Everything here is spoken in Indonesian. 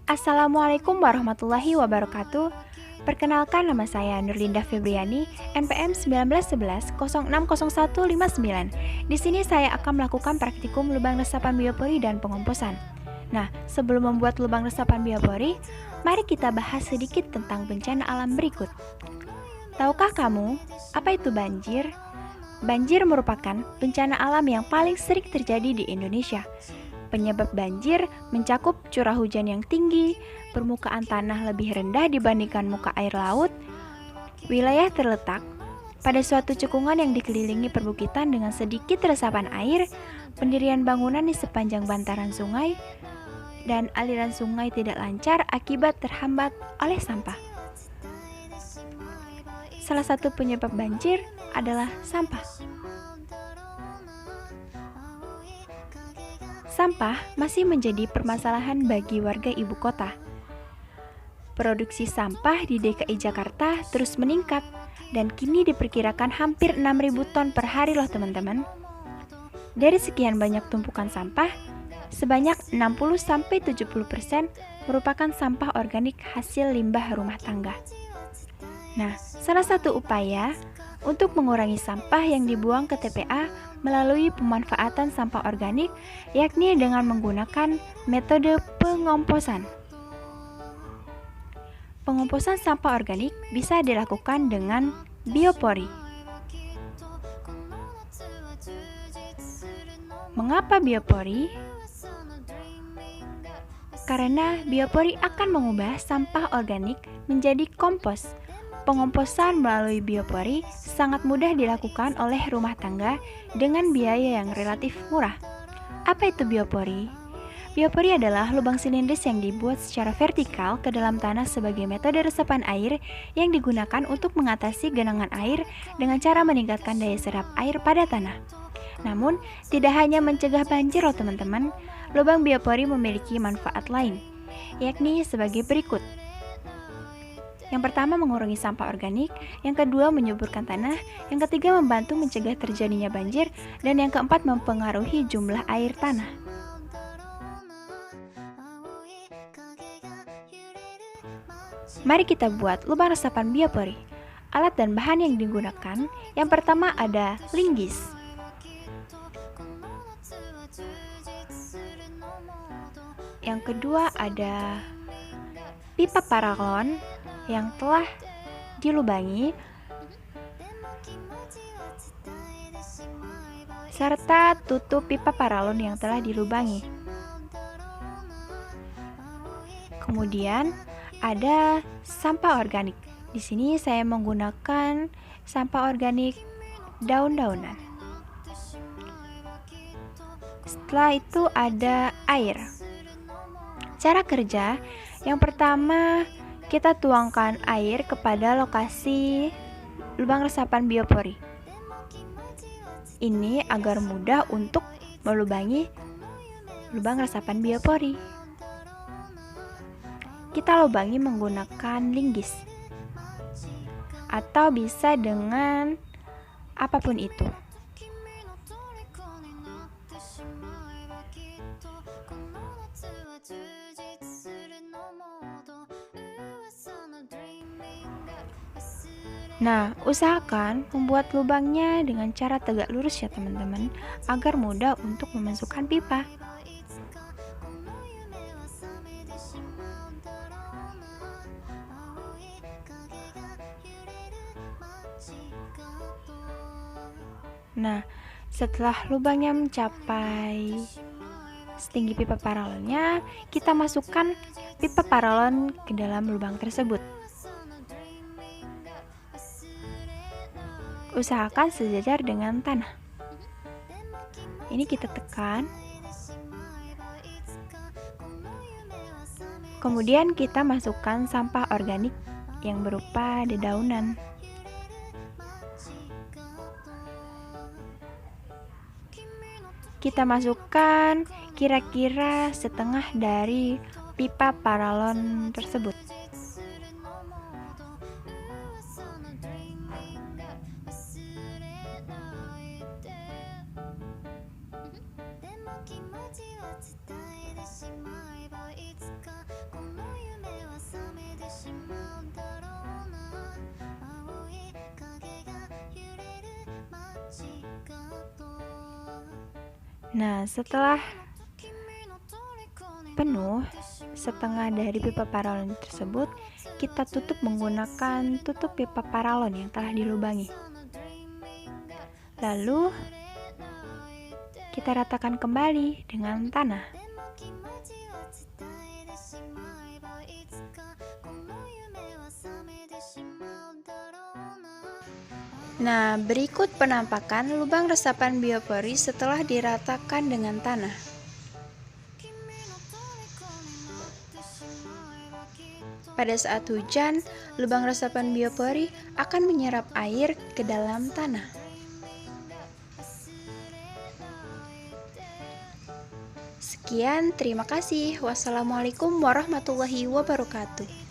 Assalamualaikum warahmatullahi wabarakatuh. Perkenalkan, nama saya Nurlinda Febriani, NPM 1911 060159. Di sini saya akan melakukan praktikum lubang resapan biopori dan pengomposan. Nah, sebelum membuat lubang resapan biopori, mari kita bahas sedikit tentang bencana alam berikut. Tahukah kamu apa itu banjir? Banjir merupakan bencana alam yang paling sering terjadi di Indonesia. Penyebab banjir mencakup curah hujan yang tinggi, permukaan tanah lebih rendah dibandingkan muka air laut, wilayah terletak pada suatu cekungan yang dikelilingi perbukitan dengan sedikit resapan air, pendirian bangunan di sepanjang bantaran sungai, dan aliran sungai tidak lancar akibat terhambat oleh sampah. Salah satu penyebab banjir adalah sampah. Sampah masih menjadi permasalahan bagi warga ibu kota. Produksi sampah di DKI Jakarta terus meningkat dan kini diperkirakan hampir 6.000 ton per hari loh teman-teman. Dari sekian banyak tumpukan sampah, sebanyak 60-70% merupakan sampah organik hasil limbah rumah tangga. Nah, salah satu upaya untuk mengurangi sampah yang dibuang ke TPA melalui pemanfaatan sampah organik, yakni dengan menggunakan metode pengomposan. Pengomposan sampah organik bisa dilakukan dengan biopori. Mengapa biopori? Karena biopori akan mengubah sampah organik menjadi kompos. Pengomposan melalui biopori sangat mudah dilakukan oleh rumah tangga dengan biaya yang relatif murah. Apa itu biopori? Biopori adalah lubang silindris yang dibuat secara vertikal ke dalam tanah sebagai metode resapan air yang digunakan untuk mengatasi genangan air dengan cara meningkatkan daya serap air pada tanah. Namun, tidak hanya mencegah banjir loh teman-teman, lubang biopori memiliki manfaat lain, yakni sebagai berikut. Yang pertama, mengurangi sampah organik. Yang kedua, menyuburkan tanah. Yang ketiga, membantu mencegah terjadinya banjir. Dan yang keempat, mempengaruhi jumlah air tanah. Mari kita buat lubang resapan biopori. Alat dan bahan yang digunakan, yang pertama ada linggis. Yang kedua ada pipa paralon yang telah dilubangi, serta tutup pipa paralon yang telah dilubangi. Kemudian ada sampah organik. Di sini saya menggunakan sampah organik daun-daunan. Setelah itu ada air. Cara kerja, yang pertama kita tuangkan air kepada lokasi lubang resapan biopori. Ini agar mudah untuk melubangi lubang resapan biopori. Kita lubangi menggunakan linggis atau bisa dengan apapun itu. Nah, usahakan membuat lubangnya dengan cara tegak lurus ya teman-teman, agar mudah untuk memasukkan pipa. Nah, setelah lubangnya mencapai setinggi pipa paralonnya, kita masukkan pipa paralon ke dalam lubang tersebut. Usahakan sejajar dengan tanah. Ini kita tekan. Kemudian kita masukkan sampah organik yang berupa dedaunan. Kita masukkan kira-kira setengah dari pipa paralon tersebut. Nah, setelah penuh setengah dari pipa paralon tersebut, kita tutup menggunakan tutup pipa paralon yang telah dilubangi. Lalu kita ratakan kembali dengan tanah. Nah, berikut penampakan lubang resapan biopori setelah diratakan dengan tanah. Pada saat hujan, lubang resapan biopori akan menyerap air ke dalam tanah. Sekian, terima kasih. Wassalamualaikum warahmatullahi wabarakatuh.